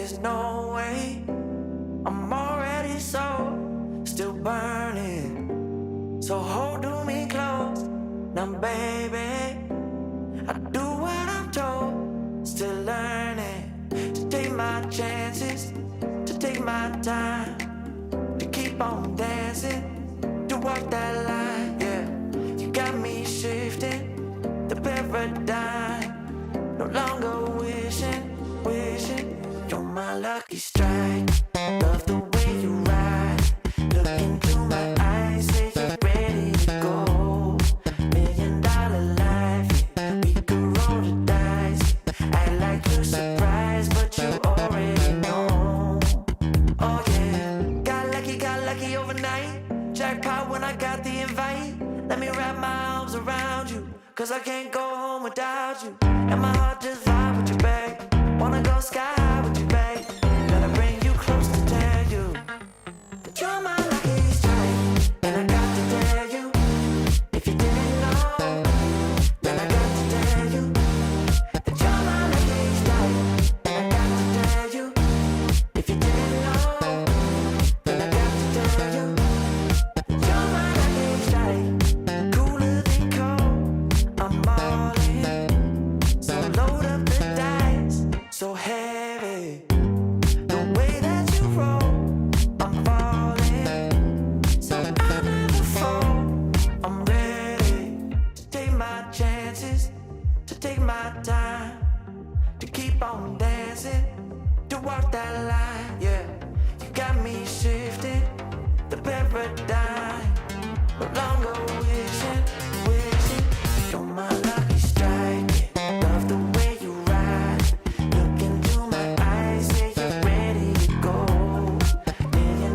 there's no way. I'm already so still burning. So hold me close now, baby. I do what I'm told, still learning to take my chances, to take my time, to keep on dancing, to walk that line. Yeah, you got me shifting the paradigm, no longer wishing. You're my lucky strike. Love the way you ride. Look into my eyes, say you're ready to go. $1 million life, yeah. We could roll the dice. Act like you're surprised, but you already know. Oh yeah, got lucky overnight. Jackpot when I got the invite. Let me wrap my arms around you, 'cause I can't go home without you. And my heart just vibe with you, babe. Wanna go sky high with you, babe. Gotta bring you close to tell you that you're my lucky strike. And I got to tell you, if you didn't know, then I got to tell you that you're my lucky strike. And I got to tell you, if you didn't know, then I got to tell you that you're my lucky strike. Cooler than cold, I'm all in. So load up the dice, so heavy. The way that you roll, I'm falling. So I never fall. I'm ready to take my chances, to take my time, to keep on dancing, to walk that line. Yeah, you got me shifting the paradigm. No longer wishing. You're my lucky strike. Yeah. Love the way you ride. Look into my eyes, say you're ready to go. $1 million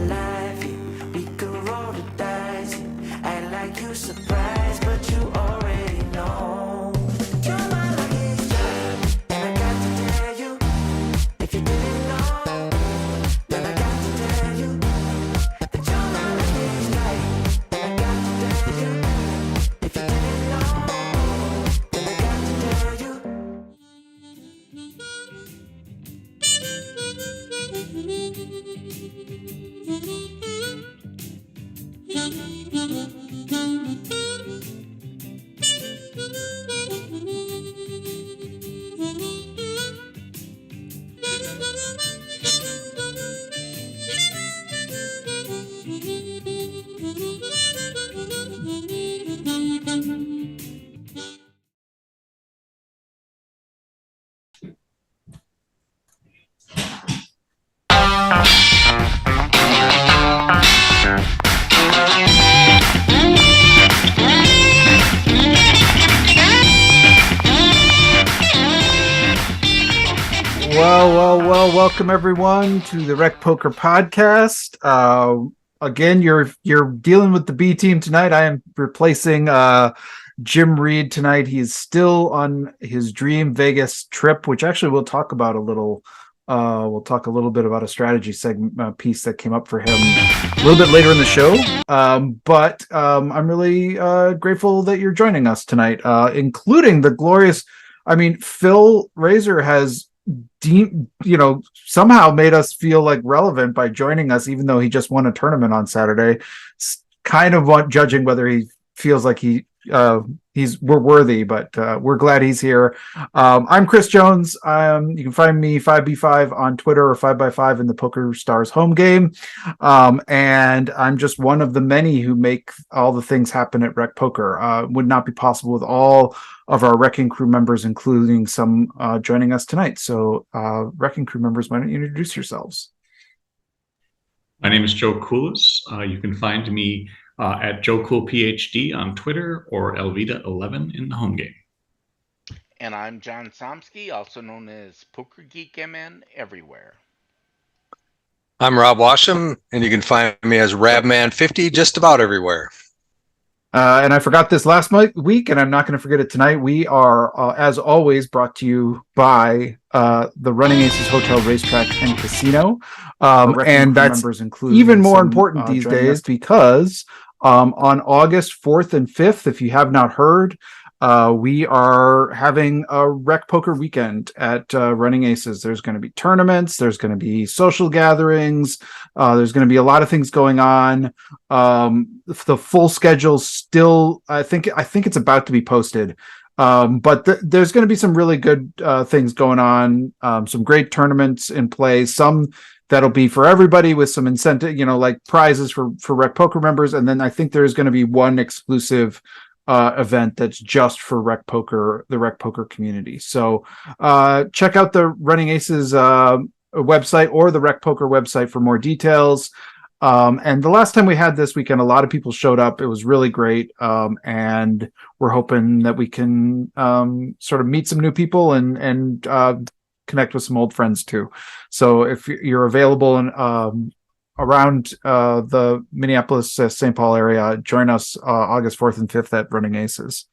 life, yeah. We could roll the dice. Yeah. Act like you surprised, but you already know. You're my lucky strike, and I got to tell you, if you didn't know, then I got to tell you that you're my lucky strike. And I got to tell you, if you didn't know, then I got to tell you. Well, welcome everyone to the RecPoker Podcast. Again, you're dealing with the B team tonight. I am replacing Jim Reed tonight. He's still on his Dream Vegas trip, which actually we'll talk about a little. We'll talk a little bit about a strategy segment piece that came up for him a little bit later in the show. But I'm really grateful that you're joining us tonight, including the glorious. I mean, Phil Razor has somehow made us feel like relevant by joining us, even though he just won a tournament on Saturday. Kind of judging whether he feels like we're worthy, but we're glad he's here. I'm Chris Jones. You can find me 5B5 on Twitter or 5x5 in the Poker Stars home game. And I'm just one of the many who make all the things happen at Rec Poker. Would not be possible with all of our Wrecking Crew members, including some joining us tonight. So Wrecking Crew members, why don't you introduce yourselves? My name is Joe Koulis. You can find me at Joe Cool PhD on Twitter or Elvita11 in the home game. And I'm John Somsky, also known as Poker Geek MN everywhere. I'm Rob Washam, and you can find me as Rabman50 just about everywhere. And I forgot this last week, and I'm not going to forget it tonight. We are, as always, brought to you by the Running Aces Hotel, Racetrack, and Casino. And that's even more important these days because on August 4th and 5th, if you have not heard, We are having a Rec Poker weekend at Running Aces. There's going to be tournaments. There's going to be social gatherings. There's going to be a lot of things going on. The full schedule still, I think it's about to be posted. But there's going to be some really good things going on. Some great tournaments in play. Some that'll be for everybody with some incentive, like prizes for Rec Poker members. And then I think there's going to be one exclusive event that's just for the Rec Poker community. So check out the Running Aces website or the Rec Poker website for more details. And the last time we had this weekend, a lot of people showed up. It was really great. And we're hoping that we can sort of meet some new people and connect with some old friends too. So if you're available and around the Minneapolis, St. Paul area, join us August 4th and 5th at Running Aces.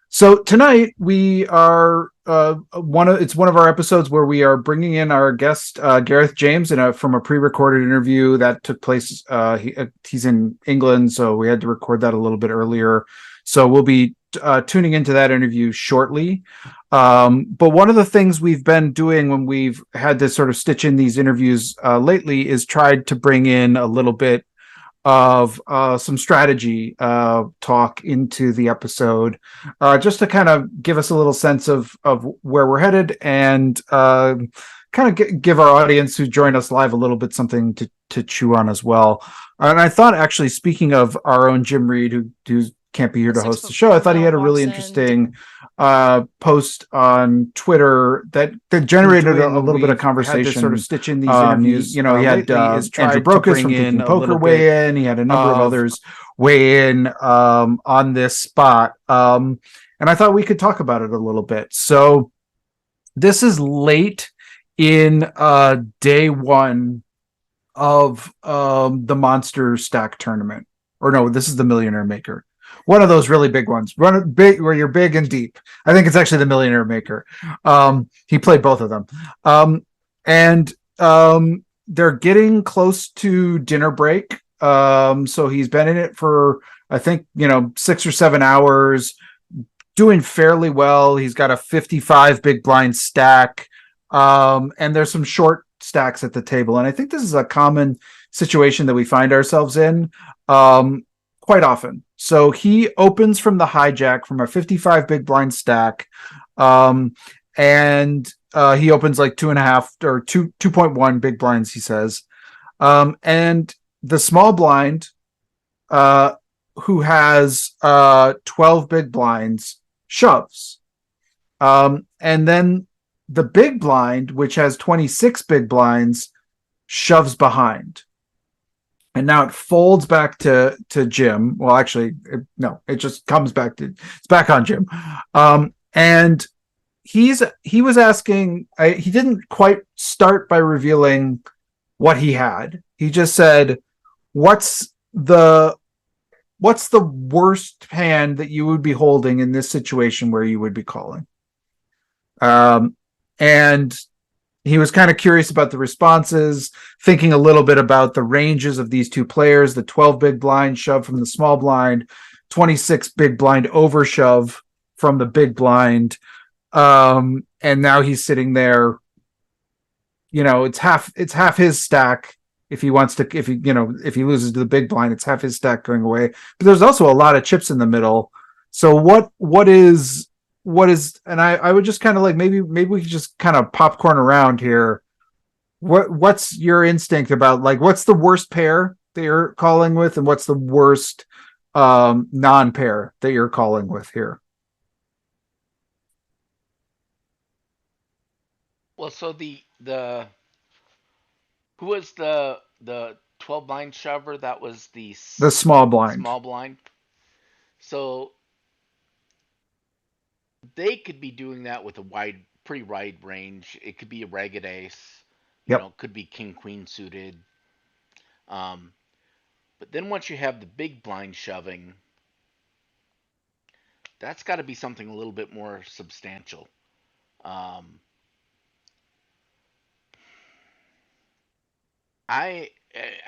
So tonight we are it's one of our episodes where we are bringing in our guest Gareth James from a pre-recorded interview that took place. He's in England, so we had to record that a little bit earlier. So we'll be tuning into that interview shortly. But one of the things we've been doing when we've had to sort of stitch in these interviews lately is tried to bring in a little bit of some strategy talk into the episode, just to kind of give us a little sense of where we're headed and kind of give our audience who join us live a little bit something to chew on as well. And I thought, actually, speaking of our own Jim Reed, who can't be here to host the show, I thought he had a really interesting post on Twitter that generated a little bit of conversation. Had to sort of stitch in these interviews. He had Andrew Brokus from Thinking Poker weigh in. He had a number of others weigh in on this spot. And I thought we could talk about it a little bit. So this is late in day one of the Monster Stack tournament. Or no, this is the Millionaire Maker. One of those really big ones. Run big where you're big and deep. I think it's actually the Millionaire Maker. He played both of them. And they're getting close to dinner break. So he's been in it for, I think, 6 or 7 hours, doing fairly well. He's got a 55 big blind stack. And there's some short stacks at the table. And I think this is a common situation that we find ourselves in quite often. So he opens from the hijack from a 55 big blind stack. And he opens like 2.5 or 2.1 big blinds, he says. And the small blind, who has 12 big blinds, shoves. And then the big blind, which has 26 big blinds, shoves behind. And now it folds back to Jim. Well, actually, it just comes back it's back on Jim. And he was asking, he didn't quite start by revealing what he had. He just said, what's the worst hand that you would be holding in this situation where you would be calling? And he was kind of curious about the responses, thinking a little bit about the ranges of these two players, the 12 big blind shove from the small blind, 26 big blind over shove from the big blind. And now he's sitting there, it's half his stack. If he wants to, if he loses to the big blind, it's half his stack going away. But there's also a lot of chips in the middle. So what is, and I would just kind of like, maybe we could just kind of popcorn around here. What's your instinct about, like, what's the worst pair that you're calling with, and what's the worst non-pair that you're calling with here? Well, so the who was the 12 blind shover? That was the small blind. Small blind. So they could be doing that with a pretty wide range. It could be a ragged ace. Yep. Could be king queen suited. But then once you have the big blind shoving, that's got to be something a little bit more substantial. I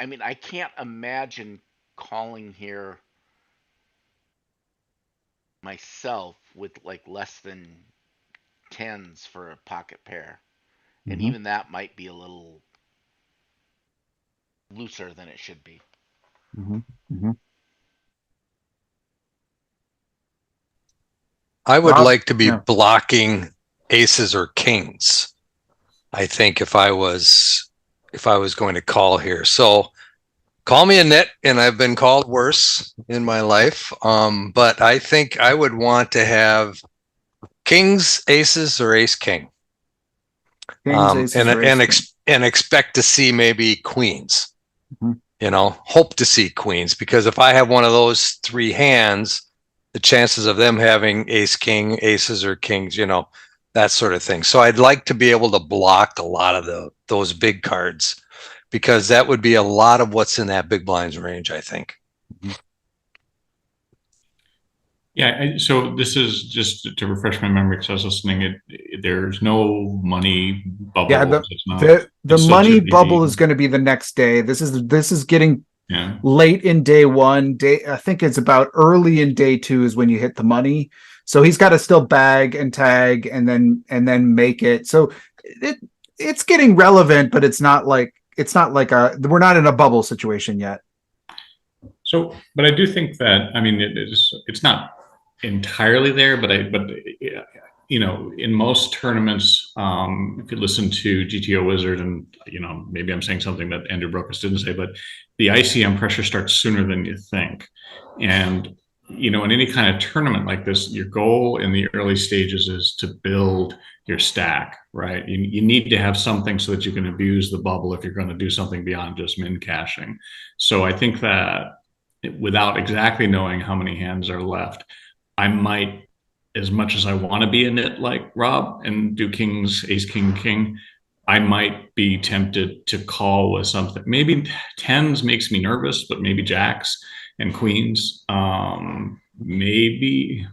mean, I can't imagine calling here myself with like less than tens for a pocket pair. And Mhm. even that might be a little looser than it should be. Mhm. Mhm. I would Rob? like to be Yeah. blocking aces or kings. I think if I was going to call here. So call me a nit, and I've been called worse in my life. But I think I would want to have kings, aces, or ace king. Kings, aces, or ace king. And expect to see maybe queens. Mhm. Hope to see queens, because if I have one of those three hands, the chances of them having ace king, aces, or kings, that sort of thing. So I'd like to be able to block a lot of those big cards, because that would be a lot of what's in that big blinds range, I think. Yeah, so this is just to refresh my memory because I was listening. There's no money Yeah, bubble. It's not. the It's still money chippy. bubble is going to be the next day. This is getting Yeah. late in day one. I think it's about early in day two is when you hit the money. So he's got to still bag and tag and then make it. So it's getting relevant, but it's not like we're not in a bubble situation yet. So, but I do think that it's not entirely there, but in most tournaments, if you listen to GTO Wizard, and maybe I'm saying something that Andrew Brokus didn't say, but the ICM pressure starts sooner than you think, and in any kind of tournament like this, your goal in the early stages is to build your stack, right? You need to have something so that you can abuse the bubble if you're going to do something beyond just min caching. So I think that without exactly knowing how many hands are left, I might, as much as I want to be a nit like Rob and do kings, ace, king, king, I might be tempted to call with something. Maybe tens makes me nervous, but maybe jacks and queens. Maybe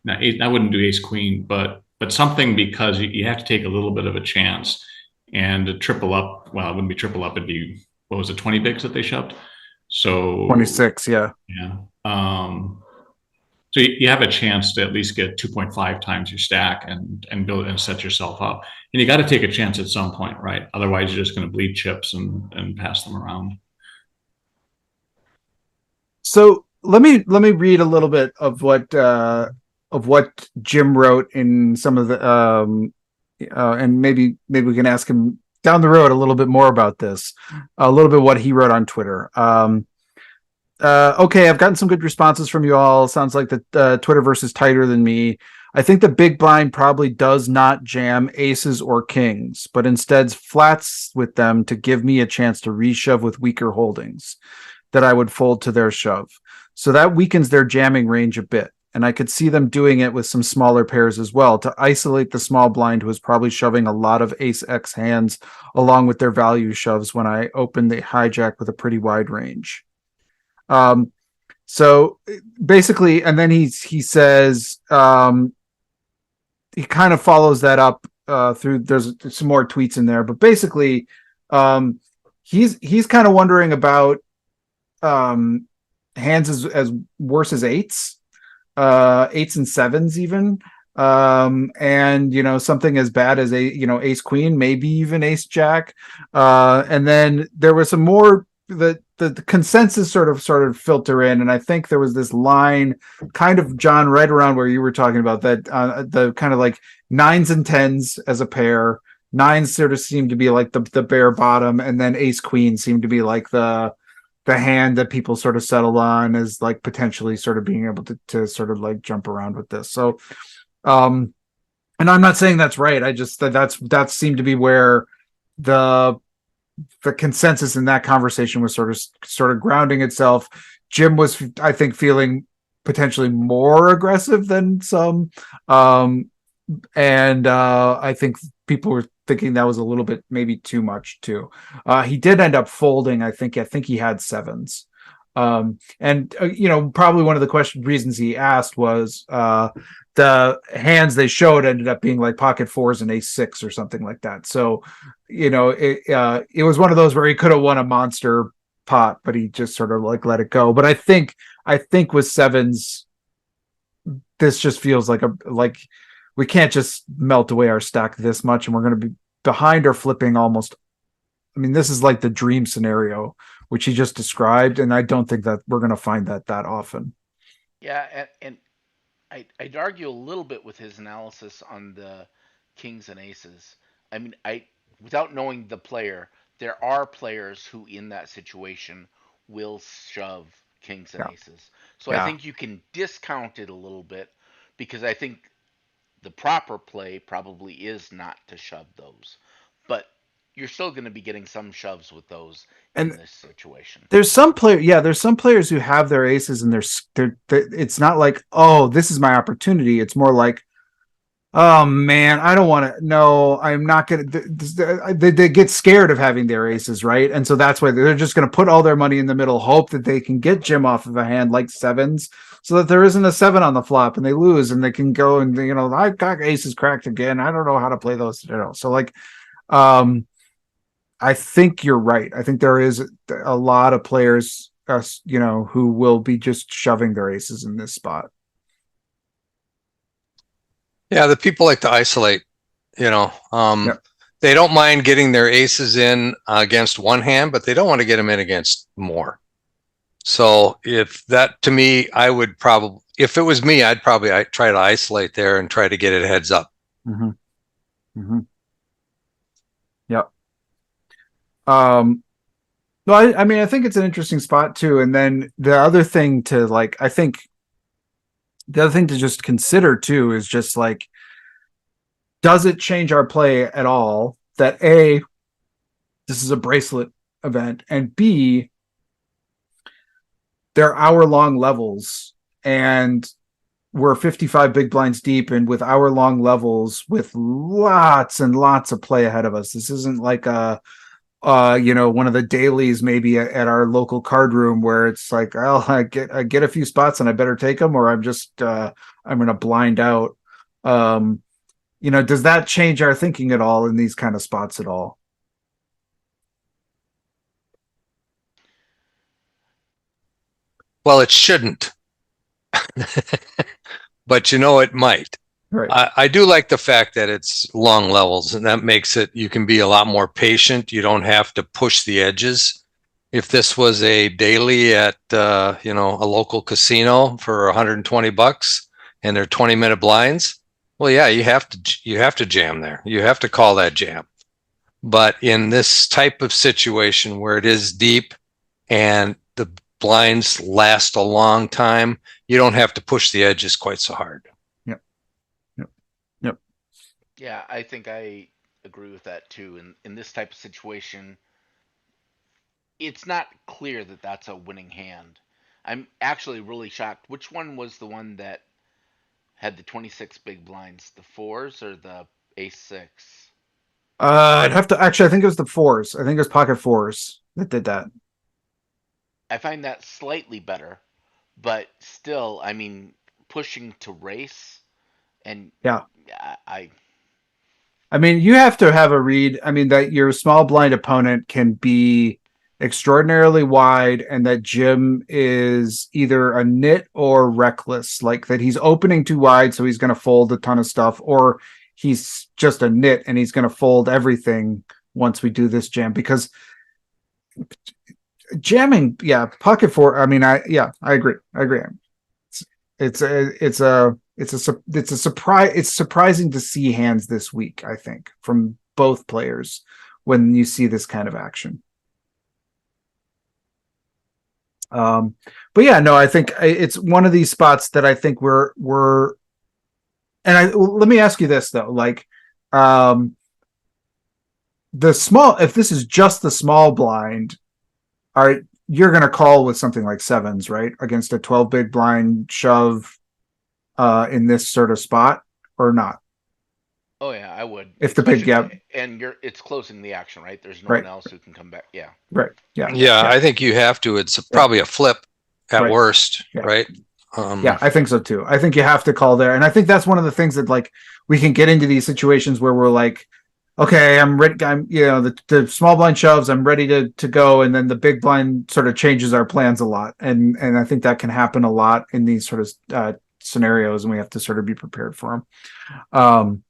now I wouldn't do ace queen, but something, because you have to take a little bit of a chance. And a triple up, well, it wouldn't be triple up, it'd be, what was it, 20 bigs that they shoved? So 26, yeah. yeah. So you have a chance to at least get 2.5 times your stack and build and set yourself up. And you got to take a chance at some point, right? Otherwise, you're just going to bleed chips and pass them around. So let me read a little bit of what Jim wrote in some of the and maybe we can ask him down the road a little bit more about this, a little bit what he wrote on Twitter. Okay, I've gotten some good responses from you all. Sounds like the Twitterverse is tighter than me. I think the big blind probably does not jam aces or kings, but instead flats with them to give me a chance to reshove with weaker holdings that I would fold to their shove. So that weakens their jamming range a bit. And I could see them doing it with some smaller pairs as well to isolate the small blind who is probably shoving a lot of ace X hands along with their value shoves when I open the hijack with a pretty wide range. So basically, and then he says, he kind of follows that up through, there's some more tweets in there, but basically, he's kind of wondering about hands as worse as eights and sevens even, and something as bad as ace queen, maybe even ace jack, and then there was some more that the consensus sort of filter in, and I think there was this line kind of, John, right around where you were talking about that, the kind of like nines and tens as a pair. Nines sort of seemed to be like the bare bottom, and then ace queen seemed to be like the hand that people sort of settled on as like potentially sort of being able to sort of like jump around with this. So and I'm not saying that's right. I just that seemed to be where the consensus in that conversation was sort of grounding itself. Jim was, I think, feeling potentially more aggressive than some, and I think people were thinking that was a little bit maybe too much too. He did end up folding. I think he had sevens, and probably one of the reasons he asked was the hands they showed ended up being like pocket fours and ace six or something like that. So, it was one of those where he could have won a monster pot, but he just sort of like let it go. But I think with sevens, this just feels like we can't just melt away our stack this much, and we're going to be behind or flipping almost. I mean, this is like the dream scenario, which he just described, and I don't think that we're going to find that often. Yeah, and I'd argue a little bit with his analysis on the kings and aces. I mean, without knowing the player, there are players who in that situation will shove kings and aces. So I think you can discount it a little bit, because I think the proper play probably is not to shove those. But you're still going to be getting some shoves with those in this situation. There's some players who have their aces and they're it's not like, oh, this is my opportunity. It's more like, oh man, I don't want to. No, I'm not going to. They get scared of having their aces, right? And so that's why they're just going to put all their money in the middle, hope that they can get Jim off of a hand like sevens, so that there isn't a 7 on the flop and they lose and they can go and, I've got aces cracked again. I don't know how to play those. So like, I think you're right. I think there is a lot of players, who will be just shoving their aces in this spot. Yeah, the people like to isolate, they don't mind getting their aces in against one hand, but they don't want to get them in against more. So if that, to me, if it was me, I'd try to isolate there and try to get it heads up. Mm-hmm. Mm-hmm. Yep. No, I mean, I think it's an interesting spot too. And then the other thing to just consider too is just like, does it change our play at all that A, this is a bracelet event, and B, they're hour-long levels and we're 55 big blinds deep, and with hour-long levels with lots and lots of play ahead of us. This isn't like one of the dailies maybe at our local card room where it's like, I get a few spots and I better take them, or I'm just I'm going to blind out. Does that change our thinking at all in these kind of spots at all? Well, it shouldn't, but it might. Right. I do like the fact that it's long levels, and that makes it, you can be a lot more patient. You don't have to push the edges. If this was a daily at, a local casino for $120 and they're 20-minute blinds, well, yeah, you have to jam there. You have to call that jam. But in this type of situation where it is deep and the blinds last a long time, you don't have to push the edges quite so hard. Yeah, I think I agree with that too. In this type of situation, it's not clear that that's a winning hand. I'm actually really shocked. Which one was the one that had the 26 big blinds? The fours or the ace six? I'd have to actually. I think it was the fours. I think it was pocket fours that did that. I find that slightly better, but still, I mean, pushing to race, and I mean, you have to have a read. I mean, that your small blind opponent can be extraordinarily wide, and that Jim is either a nit or reckless, like that he's opening too wide, so he's going to fold a ton of stuff, or he's just a nit and he's going to fold everything once we do this jam. Because jamming, pocket four. I mean, I agree. It's a surprise. It's surprising to see hands this week, I think, from both players when you see this kind of action. But yeah, no, I think it's one of these spots that I think we're. And let me ask you this though, like, if this is just the small blind, you're going to call with something like sevens, right? Against a 12 big blind shove in this sort of spot, or not? Oh yeah, I would. If the big and it's closing the action, right? There's no one else who can come back. Yeah. Right. Yeah. I think you have to. It's probably a flip at worst, right? I think so too. I think you have to call there, and I think that's one of the things that, like, we can get into these situations where we're like, okay, I'm ready. The small blind shoves, I'm ready to go, and then the big blind sort of changes our plans a lot, and I think that can happen a lot in these sort of scenarios, and we have to sort of be prepared for them.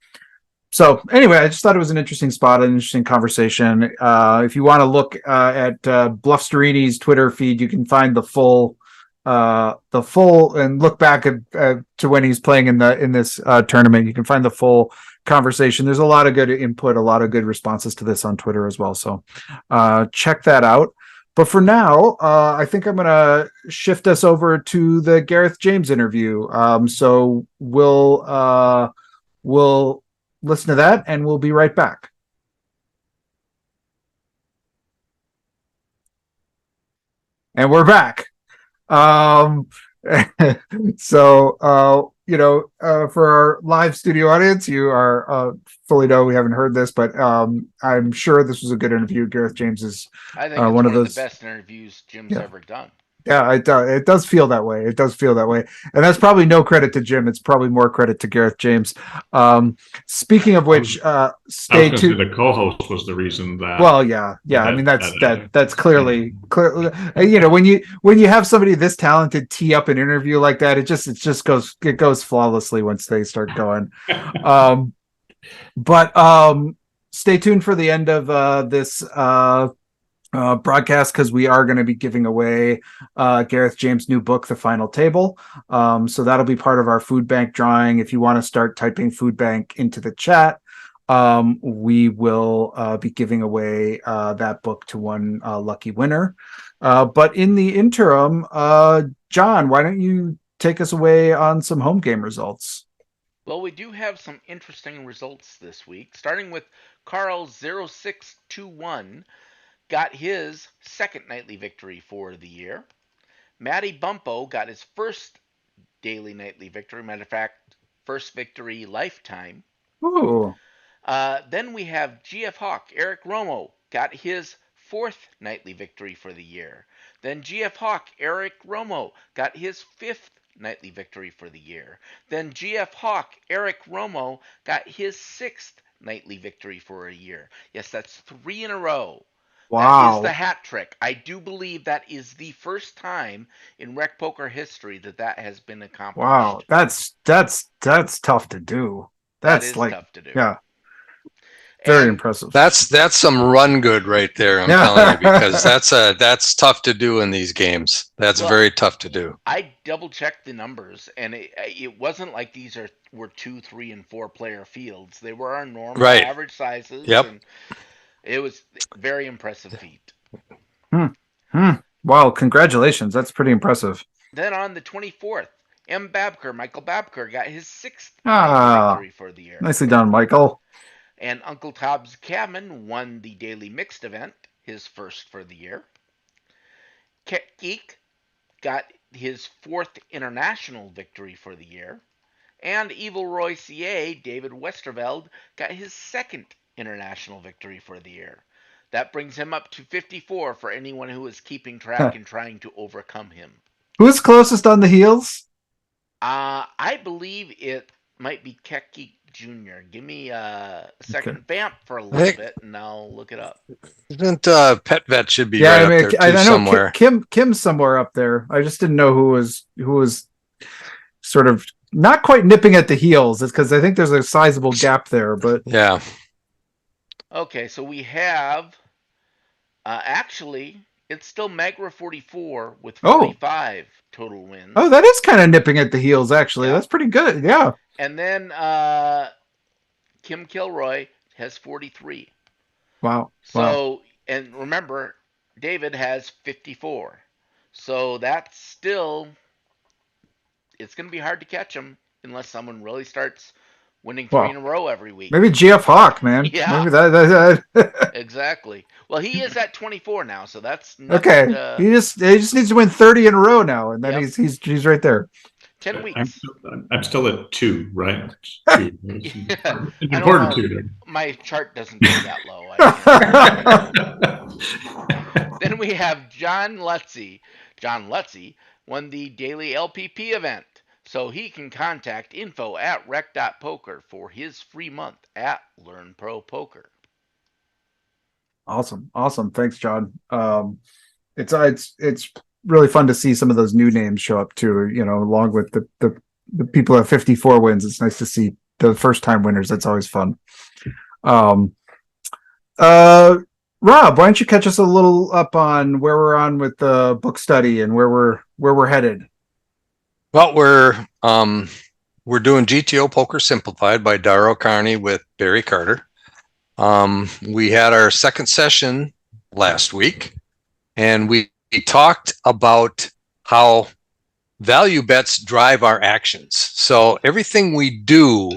So anyway, I just thought it was an interesting spot, an interesting conversation. If you want to look at Bluff Starini's Twitter feed, you can find the full and look back at to when he's playing in this tournament. You can find the full conversation. There's a lot of good input, a lot of good responses to this on Twitter as well. So check that out. But for now, I think I'm going to shift us over to the Gareth James interview. So we'll listen to that, and we'll be right back. And we're back. So, for our live studio audience, you are fully know we haven't heard this, but I'm sure this was a good interview. Gareth James is I think it's one of the best interviews Jim's ever done. Yeah, it does feel that way. It does feel that way. And that's probably no credit to Jim. It's probably more credit to Gareth James. Speaking of which, stay tuned. The co-host was the reason that. Well, yeah. I mean, that's clearly, when you have somebody this talented tee up an interview like that, it goes flawlessly once they start going. But stay tuned for the end of this broadcast, because we are going to be giving away Gareth James' new book, The Final Table. So that'll be part of our food bank drawing. If you want to start typing food bank into the chat, we will be giving away that book to one lucky winner. But in the interim, John, why don't you take us away on some home game results? Well, we do have some interesting results this week, starting with Carl0621. Got his second nightly victory for the year. Matty Bumpo got his first daily nightly victory. Matter of fact, first victory lifetime. Ooh. Then we have GF Hawk, Eric Romo, got his fourth nightly victory for the year. Then GF Hawk, Eric Romo, got his fifth nightly victory for the year. Then GF Hawk, Eric Romo, got his sixth nightly victory for a year. Yes, that's 3 in a row. Wow. That is the hat trick. I do believe that is the first time in RecPoker history that has been accomplished. Wow, that's tough to do. That's tough to do. Yeah. Very impressive. That's some run good right there. I'm telling you, because that's tough to do in these games. That's very tough to do. I double checked the numbers, and it wasn't like these were 2, 3, and 4 player fields. They were our normal average sizes. Yep. And it was a very impressive feat. Wow, congratulations. That's pretty impressive. Then on the 24th, Michael Babker, got his sixth victory for the year. Nicely done, Michael. And Uncle Tobbs Cabin won the daily mixed event, his first for the year. Geek got his fourth international victory for the year. And Evil Roy CA, David Westerveld, got his second international victory for the year. That brings him up to 54 for anyone who is keeping track and trying to overcome him. Who's closest on the heels? I believe it might be Keki Jr. Give me a second. Vamp for a little bit, and I'll look it up. Isn't Pet Vet should be right up there too, I know somewhere. Kim's somewhere up there. I just didn't know who was sort of not quite nipping at the heels. It's because I think there's a sizable gap there, but yeah. Okay, so we have actually it's still Magra 44 with 45 total wins. Oh, that is kind of nipping at the heels, actually. Yeah. That's pretty good. Yeah. And then Kim Kilroy has 43. Wow. So, and remember, David has 54. So that's still, it's going to be hard to catch him unless someone really starts winning 3 in a row every week. Maybe GF Hawk, man. Yeah. Maybe that. Exactly. Well, he is at 24 now, so that's okay. He just needs to win 30 in a row now, and then he's right there. 10 weeks. I'm still at 2, right? 2. Yeah. Important 2. My chart doesn't go that low. Then we have John Lutzy. John Lutzy won the daily LPP event. So he can contact info at rec.poker for his free month at Learn Pro Poker. Awesome. Thanks, John. It's really fun to see some of those new names show up too, along with the the people at 54 wins. It's nice to see the first time winners. That's always fun. Rob, why don't you catch us a little up on where we're on with the book study and where we're headed? Well, we're doing GTO Poker Simplified by Darrell Carney with Barry Carter. We had our second session last week, and we talked about how value bets drive our actions. So everything we do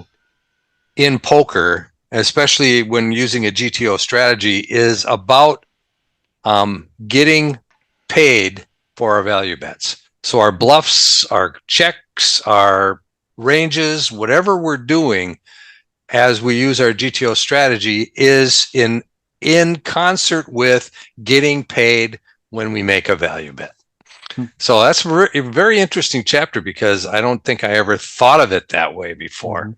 in poker, especially when using a GTO strategy, is about getting paid for our value bets. So our bluffs, our checks, our ranges, whatever we're doing as we use our GTO strategy is in concert with getting paid when we make a value bet. So that's a very interesting chapter, because I don't think I ever thought of it that way before,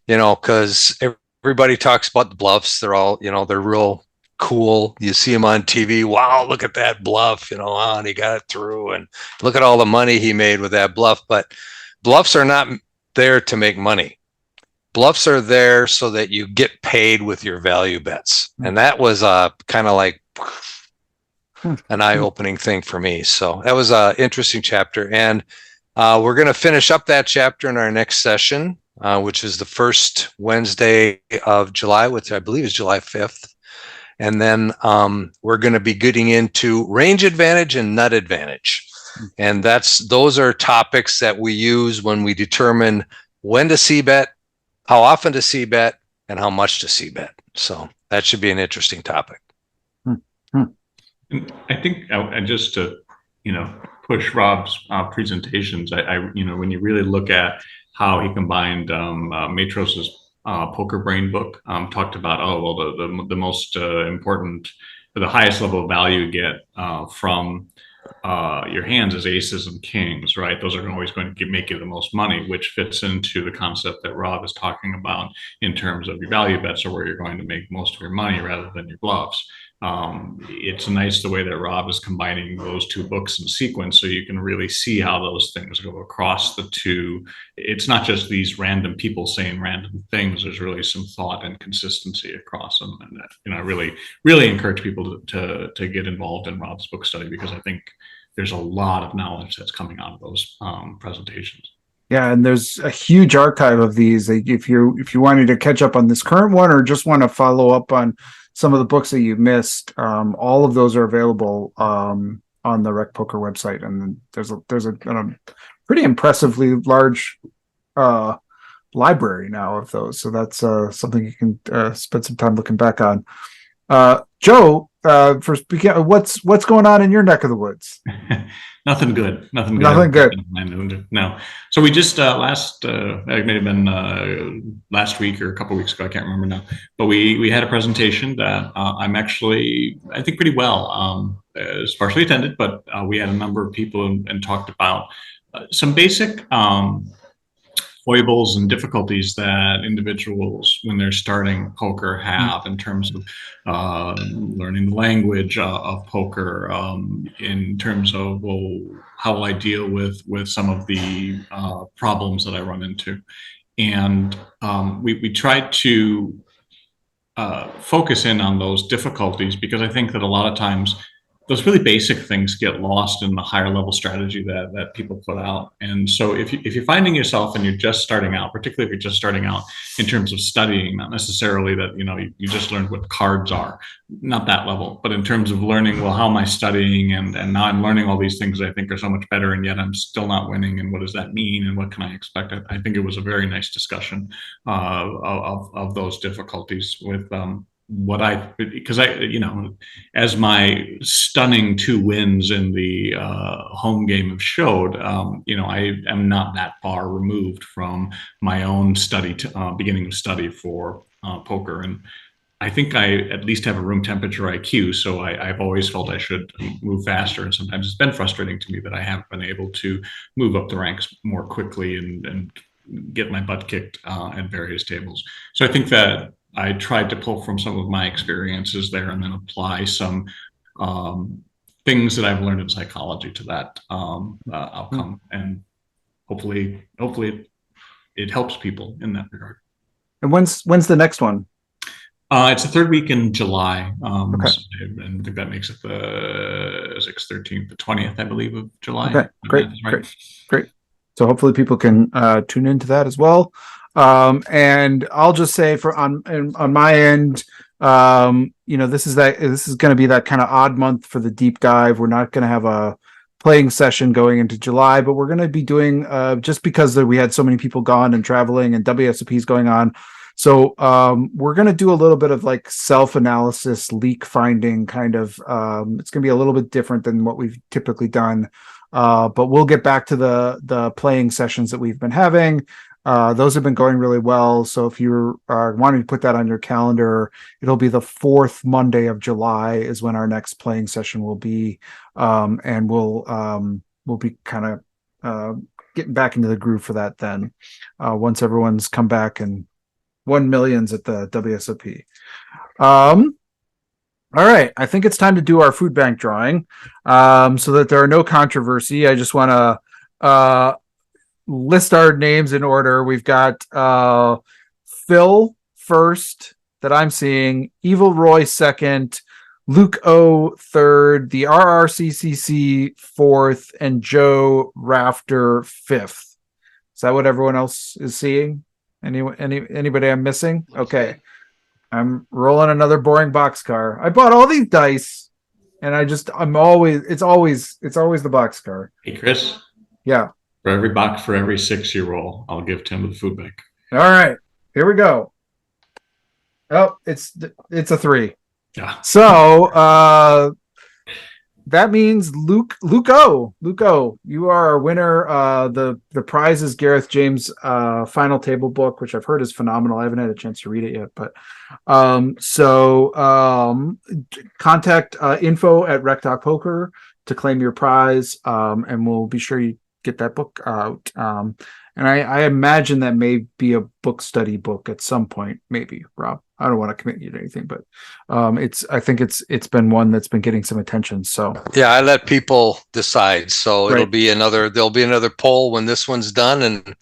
because everybody talks about the bluffs. They're all, they're real cool. You see them on TV. Wow, look at that bluff, and he got it through, and look at all the money he made with that bluff. But bluffs are not there to make money. Bluffs are there so that you get paid with your value bets. And that was kind of like an eye-opening thing for me. So that was an interesting chapter. And we're going to finish up that chapter in our next session, which is the first Wednesday of July, which I believe is July 5th. And then we're going to be getting into range advantage and nut advantage. And those are topics that we use when we determine when to c-bet, how often to c-bet, and how much to c-bet. So that should be an interesting topic. And I think, and just to, push Rob's presentations, I when you really look at how he combined Matros's Poker Brain book, talked about, the most important, the highest level of value you get from your hands is aces and kings, right? Those are always going to make you the most money, which fits into the concept that Rob is talking about in terms of your value bets, or where you're going to make most of your money rather than your bluffs. It's nice the way that Rob is combining those two books in sequence, so you can really see how those things go across the two. It's not just these random people saying random things. There's really some thought and consistency across them, and I really encourage people to get involved in Rob's book study, because I think there's a lot of knowledge that's coming out of those presentations. Yeah, and there's a huge archive of these. If you wanted to catch up on this current one, or just want to follow up on some of the books that you missed, all of those are available on the RecPoker website, and there's a pretty impressively large library now of those. So that's something you can spend some time looking back on. Joe, what's going on in your neck of the woods? Nothing good. Nothing good. No. So we just it may have been last week or a couple of weeks ago, I can't remember now. But we had a presentation that I'm actually, I think, pretty well. Sparsely attended, but we had a number of people and talked about some basic foibles and difficulties that individuals, when they're starting poker, have in terms of learning the language of poker, in terms of, how will I deal with some of the problems that I run into. And we tried to focus in on those difficulties, because I think that a lot of times those really basic things get lost in the higher level strategy that people put out. And so if you're finding yourself and you're just starting out, particularly if you're just starting out in terms of studying, not necessarily that, you just learned what cards are, not that level, but in terms of learning, how am I studying? And now I'm learning all these things I think are so much better, and yet I'm still not winning. And what does that mean? And what can I expect? I think it was a very nice discussion of those difficulties with, because as my stunning 2 wins in the home game have showed, I am not that far removed from my own beginning of study for poker. And I think I at least have a room temperature IQ, so I've always felt I should move faster. And sometimes it's been frustrating to me that I haven't been able to move up the ranks more quickly and get my butt kicked at various tables. So I think that I tried to pull from some of my experiences there, and then apply some things that I've learned in psychology to that outcome. And hopefully it it helps people in that regard. And when's the next one? It's the third week in July. Okay. So I think that makes it the 6th, 13th, the 20th, I believe, of July. Okay, great, Right. great. So hopefully people can tune into that as well. And I'll just say on my end, this is going to be that kind of odd month for the deep dive. We're not going to have a playing session going into July, but we're going to be doing just because we had so many people gone and traveling and WSOPs going on. So we're going to do a little bit of like self-analysis, leak finding kind of. It's going to be a little bit different than what we've typically done, but we'll get back to the playing sessions that we've been having. Those have been going really well. So if you're wanting to put that on your calendar, it'll be the 4th Monday of July is when our next playing session will be, and we'll be kind of getting back into the groove for that then. Once everyone's come back and 1 millions at the WSOP. All right, I think it's time to do our food bank drawing, so that there are no controversy. I just want to list our names in order. We've got Phil first that I'm seeing, Evil Roy second, Luke O third, the RRCCC fourth, and Joe Rafter fifth. Is that what everyone else is seeing? Anybody I'm missing? Okay. I'm rolling another boring boxcar. I bought all these dice and it's always the boxcar. Hey, Chris. Yeah. For every 6 you roll, I'll give Tim to the food bank. All right. Here we go. Oh, it's a 3. Yeah. So that means Luke O, you are our winner. The prize is Gareth James' final table book, which I've heard is phenomenal. I haven't had a chance to read it yet, but contact info at RecPoker to claim your prize, and we'll be sure you get that book out. And I imagine that may be a book study book at some point, maybe, Rob. I don't want to commit you to anything, but I think it's been one that's been getting some attention. So yeah, I let people decide. So Right. there'll be another poll when this one's done, and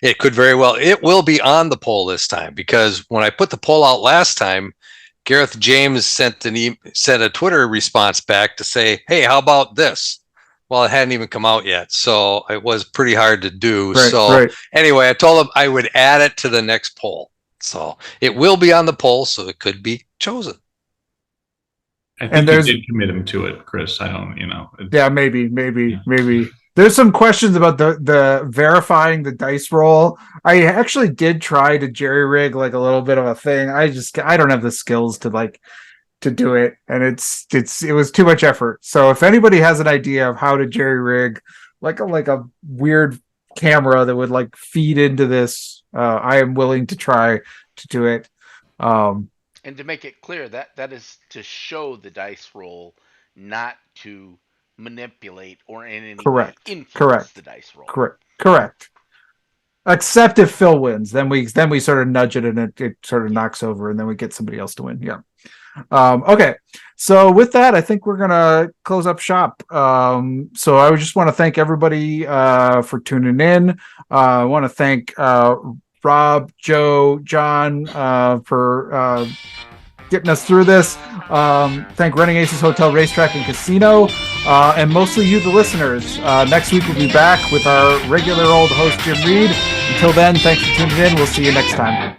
it will be on the poll this time, because when I put the poll out last time, Gareth James sent a Twitter response back to say, "Hey, how about this?" Well, it hadn't even come out yet, so it was pretty hard to do. Right. Anyway, I told him I would add it to the next poll. So it will be on the poll, so it could be chosen. I think you did commit him to it, Chris. I don't, Yeah, maybe. There's some questions about the verifying the dice roll. I actually did try to jerry rig like a little bit of a thing. I don't have the skills to do it, and it was too much effort. So if anybody has an idea of how to jerry rig like a weird camera that would like feed into this, I am willing to try to do it. And to make it clear, that is to show the dice roll, not to manipulate or in any way influence the dice roll. Correct. Except if Phil wins, then we sort of nudge it and it sort of knocks over, and then we get somebody else to win. Yeah. Okay. So with that, I think we're gonna close up shop. So I would just want to thank everybody for tuning in. I want to thank Rob, Joe, John for getting us through this. Thank Running Aces Hotel, Racetrack, and Casino, and mostly you, the listeners. Next week we'll be back with our regular old host, Jim Reed. Until then, thanks for tuning in. We'll see you next time.